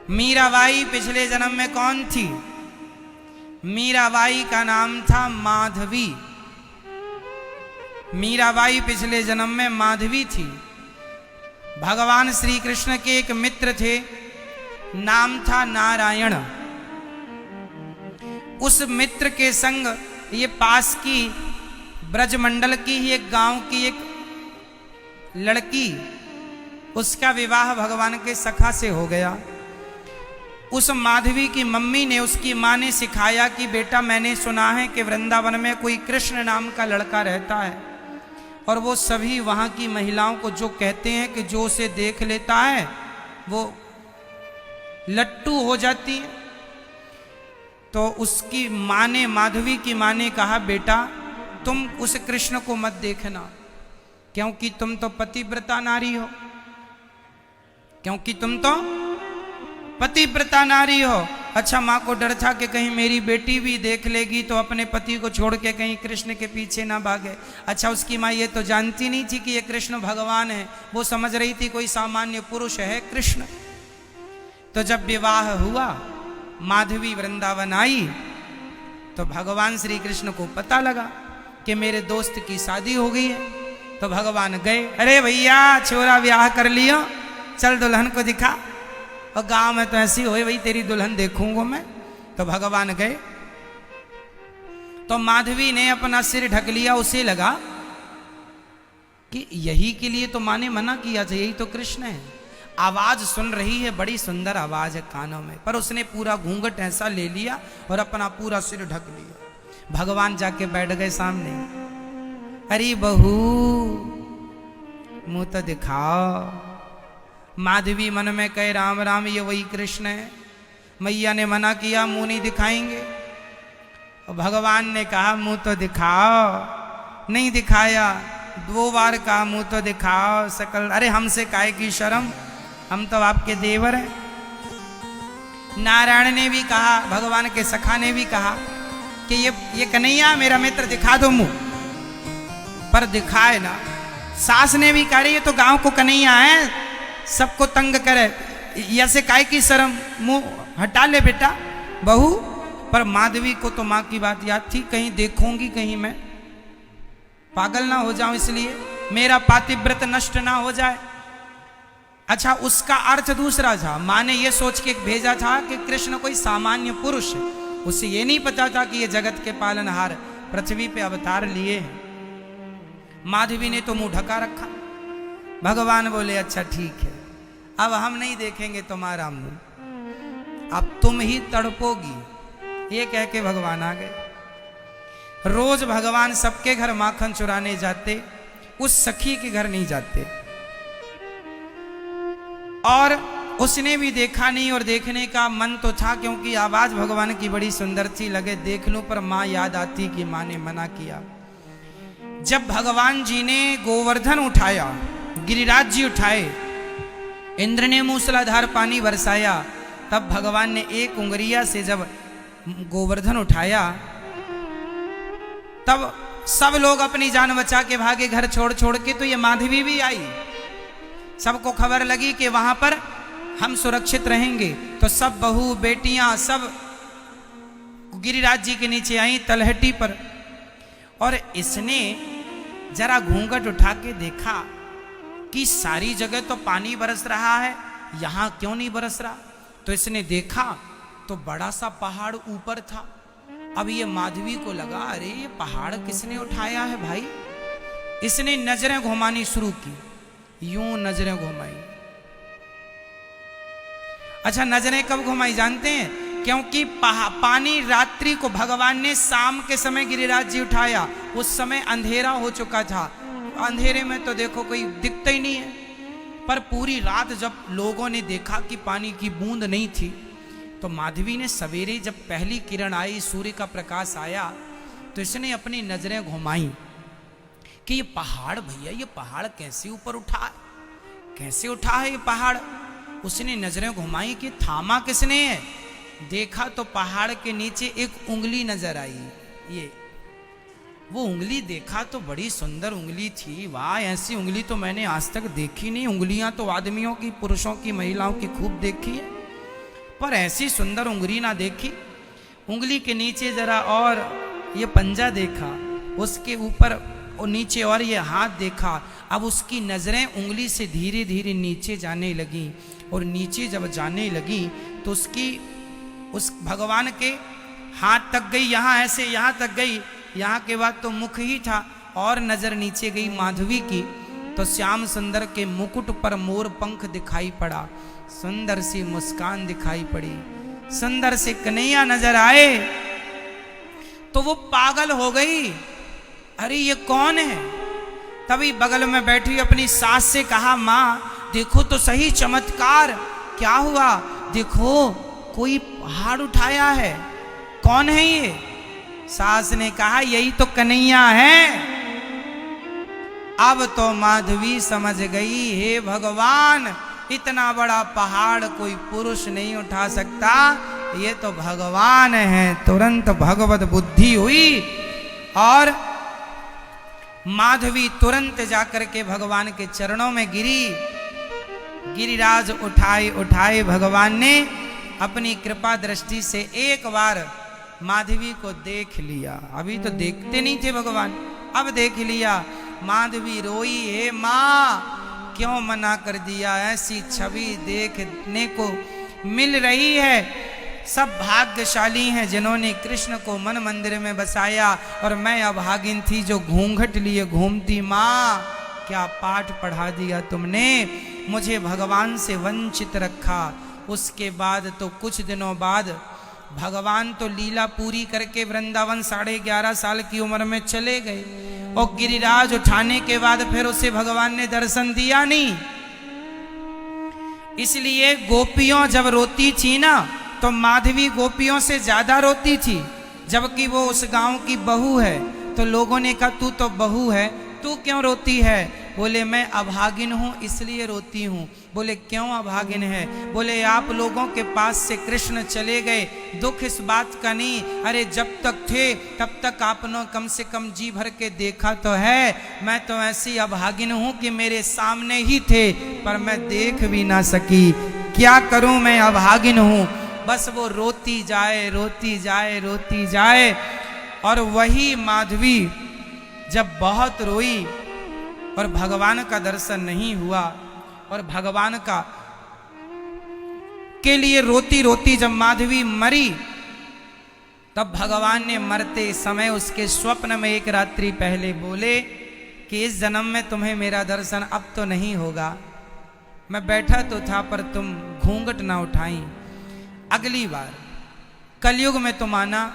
मीराबाई पिछले जन्म में कौन थी? मीराबाई का नाम था माधवी। मीराबाई पिछले जन्म में माधवी थी। भगवान श्री कृष्ण के एक मित्र थे, नाम था नारायण। उस मित्र के संग ये पास की ब्रजमंडल की ही एक गांव की एक लड़की, उसका विवाह भगवान के सखा से हो गया। उस माधवी की मम्मी ने, उसकी माँ ने सिखाया कि बेटा मैंने सुना है कि वृंदावन में कोई कृष्ण नाम का लड़का रहता है और वो सभी वहाँ की महिलाओं को जो कहते हैं कि जो उसे देख लेता है वो लट्टू हो जाती है। तो उसकी माँ ने, माधवी की माँ ने कहा बेटा तुम उस कृष्ण को मत देखना, क्योंकि तुम तो पतिव्रता नारी हो, क्योंकि तुम तो पतिव्रता नारी हो। अच्छा, माँ को डर था कि कहीं मेरी बेटी भी देख लेगी तो अपने पति को छोड़ के कहीं कृष्ण के पीछे ना भागे। अच्छा, उसकी माँ ये तो जानती नहीं थी कि ये कृष्ण भगवान है, वो समझ रही थी कोई सामान्य पुरुष है कृष्ण। तो जब विवाह हुआ, माधवी वृंदावन आई तो भगवान श्री कृष्ण को पता लगा कि मेरे दोस्त की शादी हो गई है। तो भगवान गए, अरे भैया छोरा ब्याह कर लियो, चल दुल्हन को दिखा। और गांव में तो ऐसी हो भाई तेरी दुल्हन देखूंगा मैं। तो भगवान गए तो माधवी ने अपना सिर ढक लिया। उसे लगा कि यही के लिए तो माँ ने मना किया था, यही तो कृष्ण है। आवाज सुन रही है, बड़ी सुंदर आवाज है कानों में, पर उसने पूरा घूंघट ऐसा ले लिया और अपना पूरा सिर ढक लिया। भगवान जाके बैठ गए सामने। अरे बहू मुंह तो दिखाओ। माधवी मन में कहे राम राम, ये वही कृष्ण है। मैया ने मना किया, मुंह नहीं दिखाएंगे। और भगवान ने कहा मुंह तो दिखाओ, नहीं दिखाया। 2 बार कहा मुंह तो दिखाओ सकल। अरे हमसे काहे की शर्म, हम तो आपके देवर हैं। नारायण ने भी कहा, भगवान के सखा ने भी कहा कि ये कन्हैया मेरा मित्र, दिखा दो मुंह, पर दिखाए ना। सास ने भी कहा ये तो गांव को कन्हैया है, सबको तंग करे, ऐसे काय की शर्म, मुंह हटा ले बेटा बहू। पर माधवी को तो माँ की बात याद थी, कहीं देखूंगी कहीं मैं पागल ना हो जाऊं, इसलिए मेरा पातिव्रत नष्ट ना हो जाए। अच्छा, उसका अर्थ दूसरा था। माँ ने यह सोच के भेजा था कि कृष्ण कोई सामान्य पुरुष है, उसे ये नहीं पता था कि ये जगत के पालनहार पृथ्वी पे अवतार लिए हैं। माधवी ने तो मुंह ढका रखा। भगवान बोले अच्छा ठीक है, अब हम नहीं देखेंगे तुम्हारा मुंह, अब तुम ही तड़पोगी। ये कह के भगवान आ गए। रोज भगवान सबके घर माखन चुराने जाते, उस सखी के घर नहीं जाते। और उसने भी देखा नहीं, और देखने का मन तो था क्योंकि आवाज भगवान की बड़ी सुंदर थी, लगे देख लूं, पर मां याद आती कि मां ने मना किया। जब भगवान जी ने गोवर्धन उठाया, गिरिराज जी उठाए, इंद्र ने मूसलाधार पानी बरसाया, तब भगवान ने एक उंगलिया से जब गोवर्धन उठाया, तब सब लोग अपनी जान बचा के भागे घर छोड़ छोड़ के। तो ये माधवी भी आई, सबको खबर लगी कि वहां पर हम सुरक्षित रहेंगे। तो सब बहू बेटियां सब गिरिराज जी के नीचे आई तलहटी पर। और इसने जरा घूंघट उठा के देखा कि सारी जगह तो पानी बरस रहा है, यहां क्यों नहीं बरस रहा। तो इसने देखा तो बड़ा सा पहाड़ ऊपर था। अब ये माधवी को लगा अरे ये पहाड़ किसने उठाया है भाई। इसने नजरें घुमानी शुरू की, यूं नजरें घुमाई। अच्छा, नजरें कब घुमाई जानते हैं? क्योंकि पानी रात्रि को भगवान ने शाम के समय गिरिराज जी उठाया, उस समय अंधेरा हो चुका था। अंधेरे में तो देखो कोई दिखता ही नहीं है, पर पूरी रात जब लोगों ने देखा कि पानी की बूंद नहीं थी, तो माधवी ने सवेरे जब पहली किरण आई, सूर्य का प्रकाश आया, तो इसने अपनी नजरें घुमाई कि ये पहाड़, भैया ये पहाड़ कैसे ऊपर उठा है, कैसे उठा है ये पहाड़। उसने नजरें घुमाई कि थामा किसने है। देखा तो पहाड़ के नीचे एक उंगली नजर आई। ये वो उंगली देखा तो बड़ी सुंदर उंगली थी। वाह, ऐसी उंगली तो मैंने आज तक देखी नहीं। उंगलियां तो आदमियों की, पुरुषों की, महिलाओं की खूब देखी है, पर ऐसी सुंदर उंगली ना देखी। उंगली के नीचे जरा और ये पंजा देखा, उसके ऊपर और नीचे और ये हाथ देखा। अब उसकी नजरें उंगली से धीरे धीरे नीचे जाने लगी, और नीचे जब जाने लगी तो उस भगवान के हाथ तक गई, यहाँ ऐसे यहाँ तक गई, यहाँ के बाद तो मुख ही था, और नजर नीचे गई माधवी की, तो श्याम सुंदर के मुकुट पर मोर पंख दिखाई पड़ा, सुंदर सी मुस्कान दिखाई पड़ी, सुंदर से कन्हैया नजर आए, तो वो पागल हो गई। अरे ये कौन है? तभी बगल में बैठी अपनी सास से कहा, माँ देखो तो सही चमत्कार, क्या हुआ? देखो कोई पहाड़ उठाया है, कौन है ये? सास ने कहा, यही तो कन्हैया है। अब तो माधवी समझ गई, हे भगवान, इतना बड़ा पहाड़ कोई पुरुष नहीं उठा सकता, ये तो भगवान है। तुरंत भगवत बुद्धि हुई, और माधवी तुरंत जाकर के भगवान के चरणों में गिरी। गिरिराज उठाए उठाए भगवान ने अपनी कृपा दृष्टि से एक बार माधवी को देख लिया। अभी तो देखते नहीं थे भगवान, अब देख लिया। माधवी रोई, हे माँ क्यों मना कर दिया? ऐसी छवि देखने को मिल रही है। सब भाग्यशाली हैं जिन्होंने कृष्ण को मन मंदिर में बसाया, और मैं अभागिन थी जो घूंघट लिए घूमती। माँ क्या पाठ पढ़ा दिया तुमने, मुझे भगवान से वंचित रखा। उसके बाद तो कुछ दिनों बाद भगवान तो लीला पूरी करके वृंदावन 11.5 साल की उम्र में चले गए, और गिरिराज उठाने के बाद फिर उसे भगवान ने दर्शन दिया नहीं। इसलिए गोपियों जब रोती थी ना, तो माधवी गोपियों से ज्यादा रोती थी, जबकि वो उस गांव की बहू है। तो लोगों ने कहा, तू तो बहू है, तू क्यों रोती है? बोले, मैं अभागिन हूँ इसलिए रोती हूँ। बोले, क्यों अभागिन है? बोले, आप लोगों के पास से कृष्ण चले गए, दुख इस बात का नहीं, अरे जब तक थे तब तक आपने कम से कम जी भर के देखा तो है। मैं तो ऐसी अभागिन हूँ कि मेरे सामने ही थे पर मैं देख भी ना सकी, क्या करूँ, मैं अभागिन हूँ। बस वो रोती जाए रोती जाए रोती जाए। और वही माधवी जब बहुत रोई और भगवान का दर्शन नहीं हुआ, और भगवान का के लिए रोती रोती जब माधवी मरी, तब भगवान ने मरते समय उसके स्वप्न में एक रात्रि पहले बोले कि इस जन्म में तुम्हें मेरा दर्शन अब तो नहीं होगा। मैं बैठा तो था पर तुम घूंघट ना उठाई, अगली बार कलयुग में तुम आना।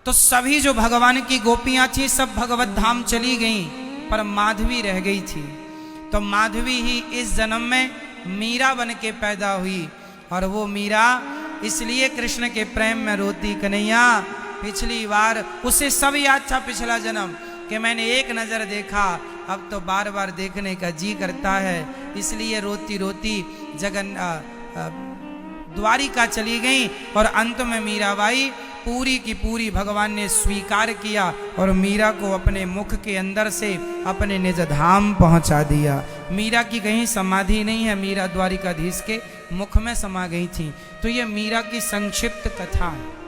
तो सभी जो भगवान की गोपियां थी सब भगवत धाम चली गईं, पर माधवी रह गई थी। तो माधवी ही इस जन्म में मीरा बन के पैदा हुई, और वो मीरा इसलिए कृष्ण के प्रेम में रोती, कन्हैया पिछली बार उसे सब याद था पिछला जन्म कि मैंने एक नजर देखा, अब तो बार बार देखने का जी करता है, इसलिए रोती रोती द्वारिका चली गई। और अंत में मीराबाई पूरी की पूरी भगवान ने स्वीकार किया, और मीरा को अपने मुख के अंदर से अपने निज धाम पहुंचा दिया। मीरा की कहीं समाधि नहीं है, मीरा द्वारिकाधीश के मुख में समा गई थी। तो ये मीरा की संक्षिप्त कथा है।